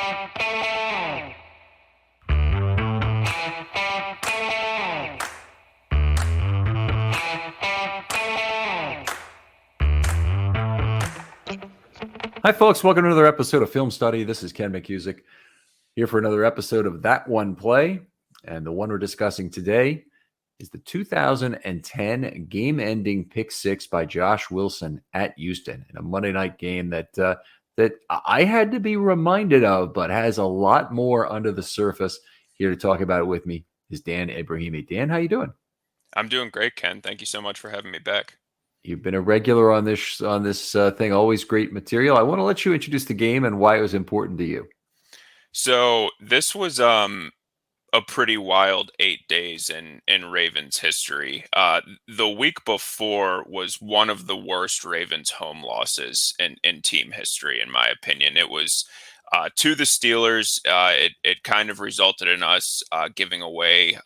Hi, folks. Welcome to another episode of Film Study. This is Ken McCusick here for another episode of That One Play. And the one we're discussing today is the 2010 game-ending Pick-6 by Josh Wilson at Houston in a Monday night game that I had to be reminded of, but has a lot more under the surface. Here to talk about it with me is Dan Ibrahimi. Dan, how you doing? I'm doing great, Ken. Thank you so much for having me back. You've been a regular on this thing. Always great material. I want to let you introduce the game and why it was important to you. So this was a pretty wild 8 days in Ravens history. The week before was one of the worst Ravens home losses in team history, in my opinion. It was to the Steelers. It kind of resulted in us giving away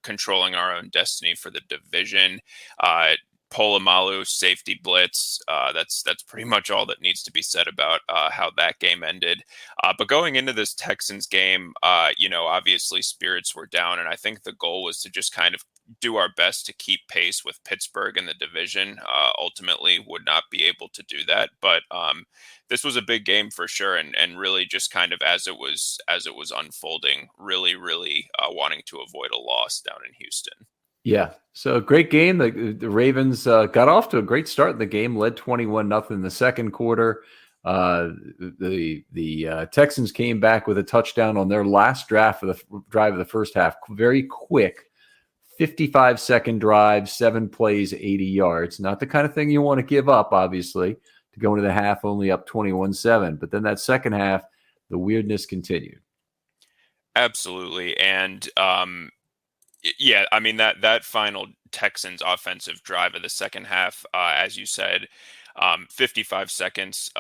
controlling our own destiny for the division. Polamalu safety blitz. That's pretty much all that needs to be said about how that game ended. But going into this Texans game, obviously spirits were down, and I think the goal was to just kind of do our best to keep pace with Pittsburgh in the division. Ultimately, would not be able to do that, but this was a big game for sure, and really just kind of as it was unfolding, really wanting to avoid a loss down in Houston. Yeah, so a great game. The Ravens got off to a great start in the game, led 21-0 in the second quarter. The Texans came back with a touchdown on their last drive of the first half. Very quick, 55-second drive, 7 plays, 80 yards. Not the kind of thing you want to give up, obviously, to go into the half only up 21-7. But then that second half, the weirdness continued. Absolutely, and yeah, I mean that final Texans offensive drive of the second half, as you said, 55 seconds,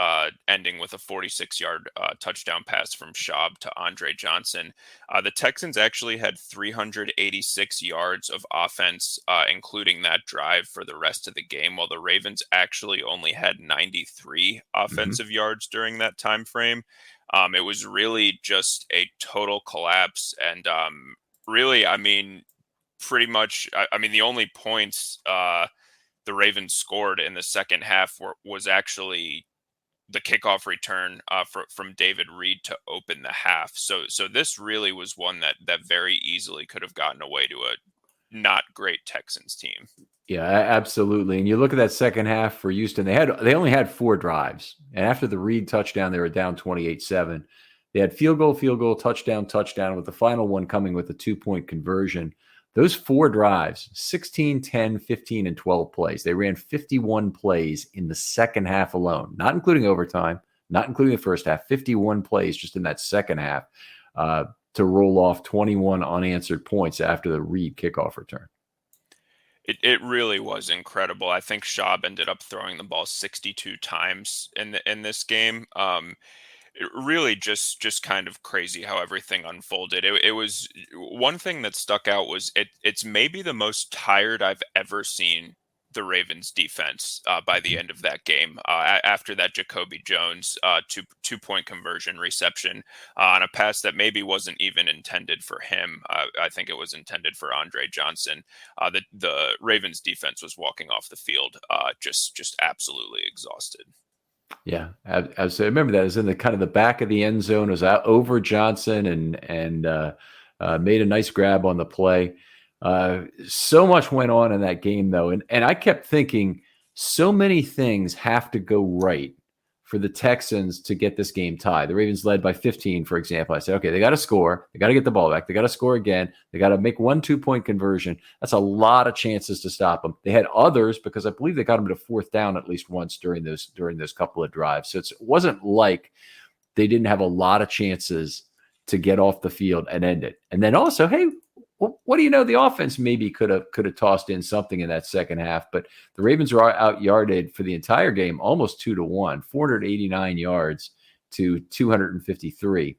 ending with a 46-yard touchdown pass from Schaub to Andre Johnson. The Texans actually had 386 yards of offense, including that drive for the rest of the game, while the Ravens actually only had 93 offensive yards during that time frame. It was really just a total collapse, and really, I mean, pretty much, I mean, the only points the Ravens scored in the second half was actually the kickoff return from David Reed to open the half. So this really was one that very easily could have gotten away to a not great Texans team. Yeah, absolutely. And you look at that second half for Houston, they only had 4 drives. And after the Reed touchdown, they were down 28-7. They had field goal, touchdown, with the final one coming with a 2-point conversion. Those 4 drives, 16, 10, 15, and 12 plays. They ran 51 plays in the second half alone, not including overtime, not including the first half, 51 plays just in that second half to roll off 21 unanswered points after the Reed kickoff return. It really was incredible. I think Schaub ended up throwing the ball 62 times in this game. It really just kind of crazy how everything unfolded. It was one thing that stuck out was it's maybe the most tired I've ever seen the Ravens defense by the end of that game. After that Jacoby Jones two-point conversion reception on a pass that maybe wasn't even intended for him. I think it was intended for Andre Johnson. The Ravens defense was walking off the field just absolutely exhausted. Yeah, I remember that. It was in the kind of the back of the end zone. It was out over Johnson and made a nice grab on the play. So much went on in that game, though, and I kept thinking so many things have to go right for the Texans to get this game tied. The Ravens led by 15, for example. I said, okay, they got to score. They got to get the ball back. They got to score again. They got to make 1 2-point conversion. That's a lot of chances to stop them. They had others because I believe they got them to 4th down at least once during those couple of drives. So it wasn't like they didn't have a lot of chances to get off the field and end it. And then also, hey, what do you know? The offense maybe could have tossed in something in that second half, but the Ravens were out-yarded for the entire game, almost 2-1, 489 yards to 253.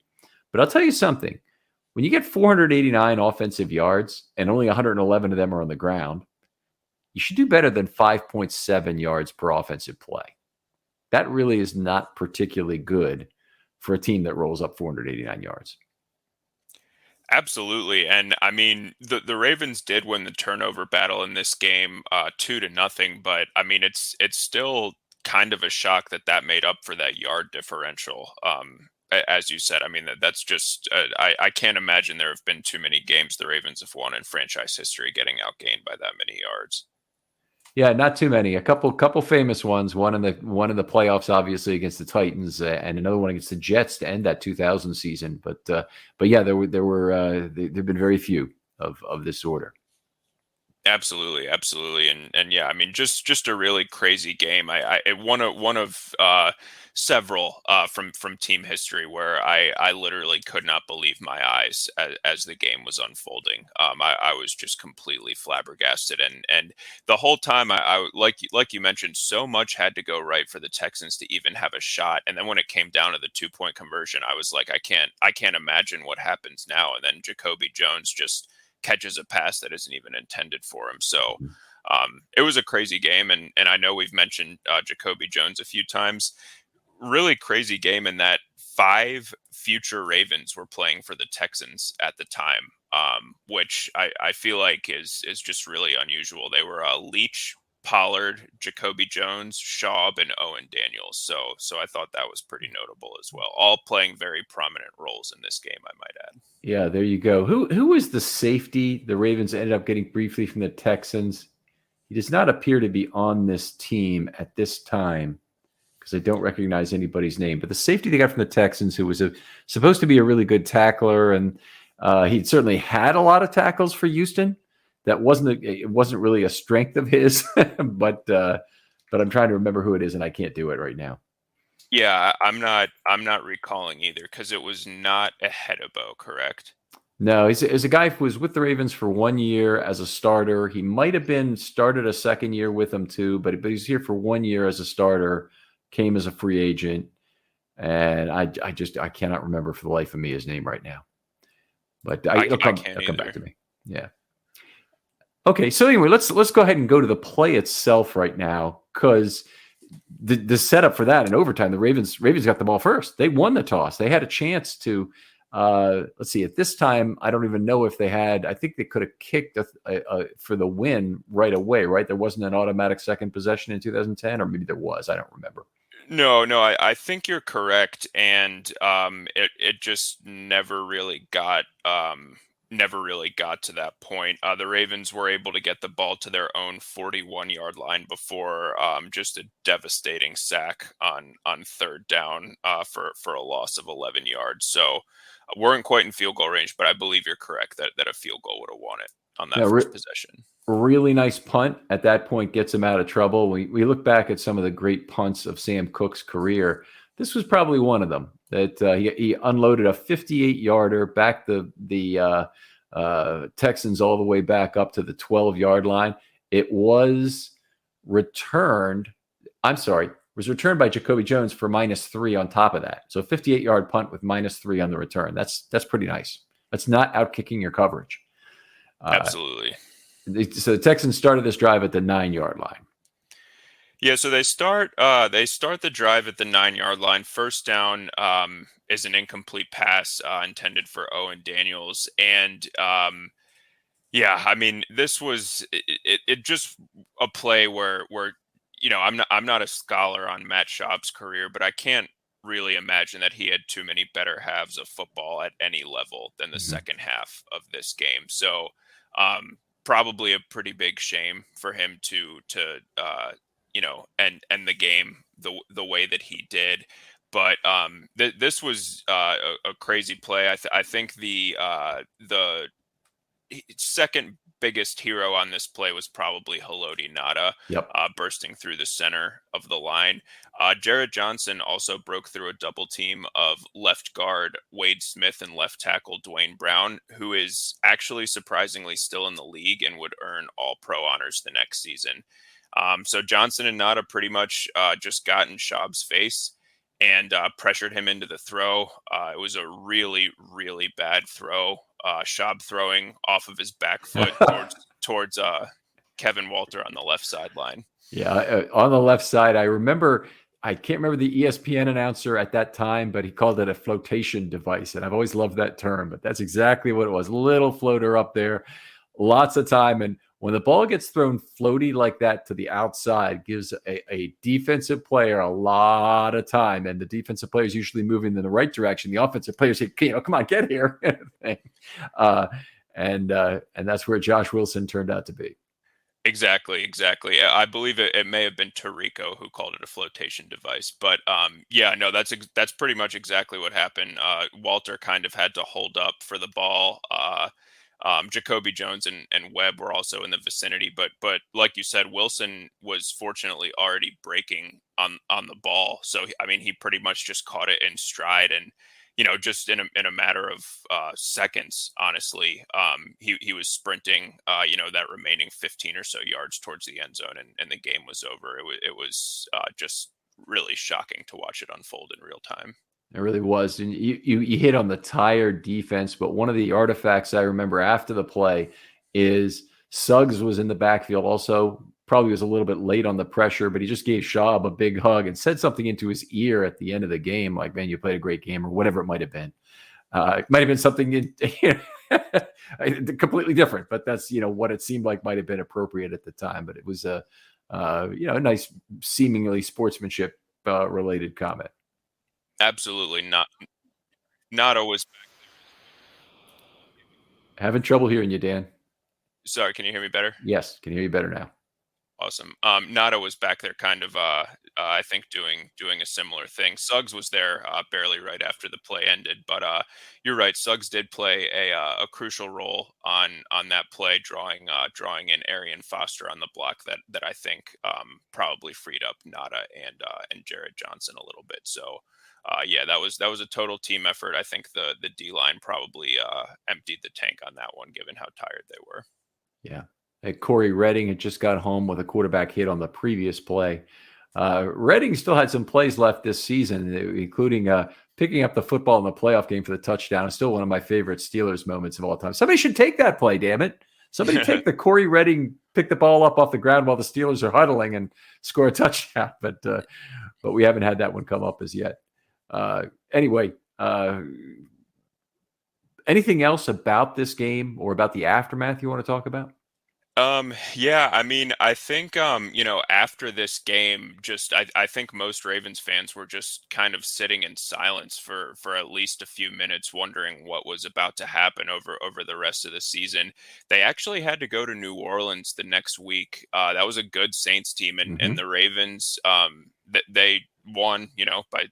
But I'll tell you something. When you get 489 offensive yards and only 111 of them are on the ground, you should do better than 5.7 yards per offensive play. That really is not particularly good for a team that rolls up 489 yards. Absolutely. And I mean, the Ravens did win the turnover battle in this game, 2-0, but I mean, it's still kind of a shock that that made up for that yard differential. As you said, I mean, that's just, I can't imagine there have been too many games the Ravens have won in franchise history getting outgained by that many yards. Yeah, not too many. A couple famous ones. One in the playoffs, obviously against the Titans, and another one against the Jets to end that 2000 season. But yeah, there've been very few of this order. Absolutely, absolutely, and yeah, I mean, just a really crazy game. One of several from team history where I literally could not believe my eyes as the game was unfolding. I was just completely flabbergasted, and the whole time I like you mentioned, so much had to go right for the Texans to even have a shot. And then when it came down to the 2-point conversion, I was like, I can't imagine what happens now. And then Jacoby Jones just catches a pass that isn't even intended for him. So it was a crazy game. And I know we've mentioned Jacoby Jones a few times. Really crazy game in that 5 future Ravens were playing for the Texans at the time, which I feel like is just really unusual. They were Leach, Pollard, Jacoby Jones, Schaub, and Owen Daniels. So I thought that was pretty notable as well. All playing very prominent roles in this game, I might add. Yeah, there you go. Who was the safety the Ravens ended up getting briefly from the Texans? He does not appear to be on this team at this time because I don't recognize anybody's name. But the safety they got from the Texans, who was supposed to be a really good tackler, and he certainly had a lot of tackles for Houston. That it wasn't really a strength of his, but I'm trying to remember who it is, and I can't do it right now. Yeah, I'm not recalling either because it was not a Hedebo, correct? No, he's a guy who was with the Ravens for 1 year as a starter. He might have been started a second year with them too, but he's here for 1 year as a starter, came as a free agent, and I cannot remember for the life of me his name right now. But it'll come back to me. Yeah. Okay, so anyway, let's go ahead and go to the play itself right now, because the setup for that in overtime, the Ravens got the ball first. They won the toss. They had a chance to. Let's see. At this time, I don't even know if they had. I think they could have kicked for the win right away. Right, there wasn't an automatic second possession in 2010, or maybe there was. I don't remember. No, I think you're correct, and it just never really got to that point. The Ravens were able to get the ball to their own 41-yard line before just a devastating sack on third down for a loss of 11 yards. So weren't quite in field goal range, but I believe you're correct that a field goal would have won it on that first possession. Really nice punt at that point gets him out of trouble. We look back at some of the great punts of Sam Cook's career. This was probably one of them that he unloaded a 58-yarder back the Texans all the way back up to the 12-yard line. It was returned. Was returned by Jacoby Jones for -3 on top of that. So 58-yard punt with -3 on the return. That's pretty nice. That's not outkicking your coverage. Absolutely. So the Texans started this drive at the 9-yard line. Yeah, so they start the drive at the 9-yard line. First down is an incomplete pass intended for Owen Daniels, and yeah, I mean, this was it just a play where I'm not a scholar on Matt Schaub's career, but I can't really imagine that he had too many better halves of football at any level than the second half of this game. So probably a pretty big shame for him to end the game the way that he did. But this was a crazy play. I think the second biggest hero on this play was probably Haloti Ngata, bursting through the center of the line. Jared Johnson also broke through a double team of left guard Wade Smith and left tackle Dwayne Brown, who is actually surprisingly still in the league and would earn All-Pro honors the next season. So Johnson and Ngata pretty much just got in Schaub's face and pressured him into the throw. It was a really, really bad throw. Schaub throwing off of his back foot towards Kevin Walter on the left sideline. Yeah, on the left side, I remember I can't remember the ESPN announcer at that time, but he called it a flotation device. And I've always loved that term, but that's exactly what it was. Little floater up there, lots of time. And when the ball gets thrown floaty like that to the outside, gives a defensive player a lot of time. And the defensive player is usually moving in the right direction. The offensive players say, come on, get here. uh, and that's where Josh Wilson turned out to be. Exactly. I believe it may have been Tarico who called it a flotation device, but yeah, no, that's pretty much exactly what happened. Walter kind of had to hold up for the ball. Jacoby Jones and Webb were also in the vicinity, but like you said, Wilson was fortunately already breaking on the ball, so I mean he pretty much just caught it in stride, and just in a matter of seconds, honestly, he was sprinting, that remaining 15 or so yards towards the end zone, and the game was over. It was just really shocking to watch it unfold in real time. It really was. And you hit on the tired defense, but one of the artifacts I remember after the play is Suggs was in the backfield also, probably was a little bit late on the pressure, but he just gave Schaub a big hug and said something into his ear at the end of the game, like, man, you played a great game, or whatever it might have been. It might have been something completely different, but that's, what it seemed like might have been appropriate at the time. But it was a nice, seemingly sportsmanship related comment. Absolutely not always. Having trouble hearing you, Dan. Sorry, can you hear me better? Yes, can hear you better now. Awesome. Nada was back there kind of, I think doing a similar thing. Suggs was there barely right after the play ended, but you're right. Suggs did play a crucial role on that play, drawing in Arian Foster on the block that I think probably freed up Nada and Jared Johnson a little bit. So yeah, that was a total team effort. I think the D line probably emptied the tank on that one, given how tired they were. Yeah. Corey Redding had just got home with a quarterback hit on the previous play. Redding still had some plays left this season, including picking up the football in the playoff game for the touchdown. It's still one of my favorite Steelers moments of all time. Somebody should take that play, damn it. Somebody take the Corey Redding, pick the ball up off the ground while the Steelers are huddling and score a touchdown. But we haven't had that one come up as yet. Anyway, anything else about this game or about the aftermath you want to talk about? Yeah, I mean, I think, after this game, I think most Ravens fans were just kind of sitting in silence for at least a few minutes, wondering what was about to happen over the rest of the season. They actually had to go to New Orleans the next week. That was a good Saints team, and the Ravens, they won,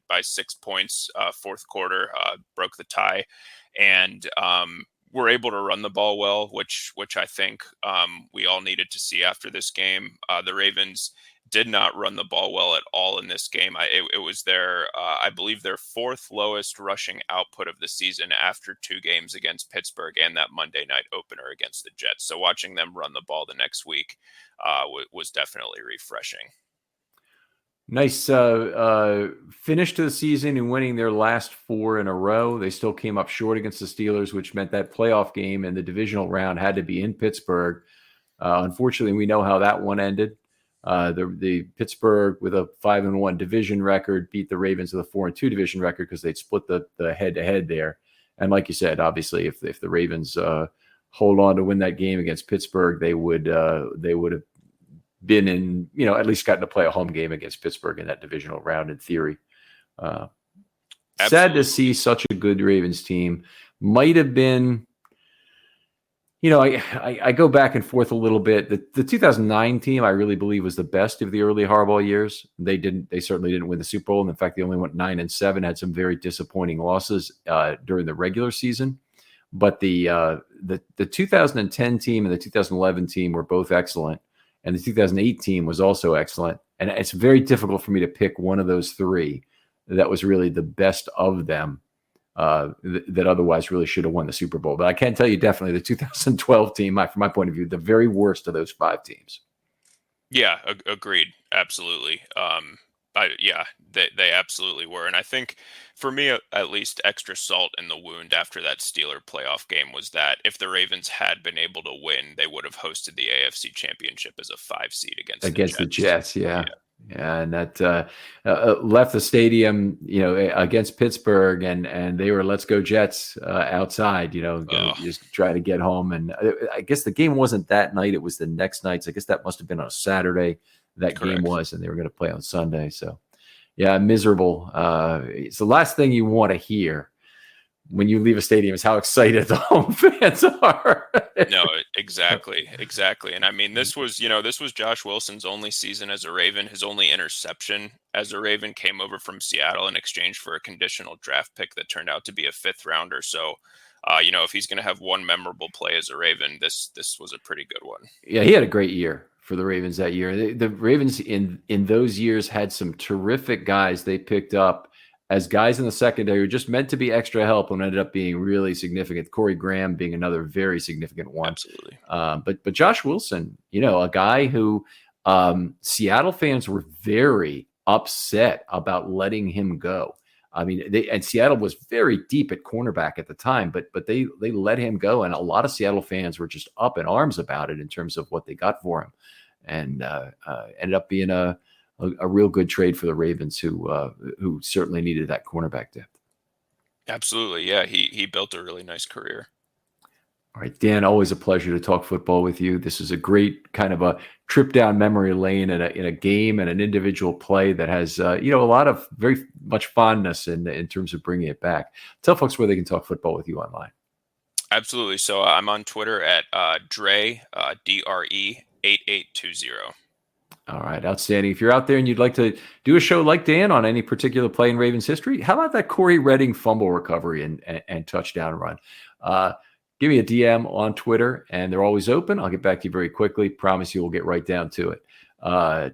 by 6 points, fourth quarter, broke the tie, and were able to run the ball well, which I think we all needed to see after this game. The Ravens did not run the ball well at all in this game. It was their, I believe, their fourth lowest rushing output of the season after 2 games against Pittsburgh and that Monday night opener against the Jets. So watching them run the ball the next week was definitely refreshing. Nice finish to the season and winning their last 4 in a row. They still came up short against the Steelers, which meant that playoff game and the divisional round had to be in Pittsburgh. Unfortunately, we know how that one ended. The Pittsburgh, with a 5-1 division record, beat the Ravens with a 4-2 division record because they'd split the head-to-head there. And like you said, obviously, if the Ravens hold on to win that game against Pittsburgh, they would have been in, at least gotten to play a home game against Pittsburgh in that divisional round in theory. Sad to see such a good Ravens team. Might have been, I go back and forth a little bit. The 2009 team, I really believe, was the best of the early Harbaugh years. They certainly didn't win the Super Bowl. And in fact, they only went 9-7, had some very disappointing losses during the regular season. But the 2010 team and the 2011 team were both excellent. And the 2008 team was also excellent. And it's very difficult for me to pick one of those 3 that was really the best of them that otherwise really should have won the Super Bowl. But I can tell you definitely the 2012 team, from my point of view, the very worst of those 5 teams. Yeah, agreed. Absolutely. They absolutely were. And I think for me, at least, extra salt in the wound after that Steeler playoff game was that if the Ravens had been able to win, they would have hosted the AFC Championship as a 5 seed against the Jets. Yeah. Yeah, and that left the stadium, against Pittsburgh, and they were "Let's go Jets" outside. Oh, Just try to get home. And I guess the game wasn't that night; it was the next night. So I guess that must have been on a Saturday. That game correct. was, and they were going to play on Sunday. So yeah, miserable. It's the last thing you want to hear when you leave a stadium is how excited the home fans are. No, exactly, exactly. And I mean, this was Josh Wilson's only season as a Raven. His only interception as a Raven came over from Seattle in exchange for a conditional draft pick that turned out to be a fifth rounder. So, if he's going to have one memorable play as a Raven, this was a pretty good one. Yeah, he had a great year for the Ravens that year. The Ravens in those years had some terrific guys they picked up as guys in the secondary who just meant to be extra help and ended up being really significant. Corey Graham being another very significant one. Absolutely. But Josh Wilson, a guy who Seattle fans were very upset about letting him go. I mean, and Seattle was very deep at cornerback at the time, but they let him go, and a lot of Seattle fans were just up in arms about it in terms of what they got for him, and ended up being a real good trade for the Ravens, who certainly needed that cornerback depth. Absolutely. Yeah, he built a really nice career. All right, Dan, always a pleasure to talk football with you. This is a great kind of a trip down memory lane in a game and an individual play that has a lot of very much fondness in terms of bringing it back. Tell folks where they can talk football with you online. Absolutely. So I'm on Twitter at Dre DRE8820. All right, outstanding. If you're out there and you'd like to do a show like Dan on any particular play in Ravens history, how about that Corey Redding fumble recovery and touchdown run? Give me a DM on Twitter, and they're always open. I'll get back to you very quickly. Promise you we'll get right down to it.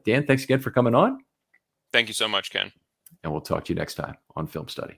Dan, thanks again for coming on. Thank you so much, Ken. And we'll talk to you next time on Film Study.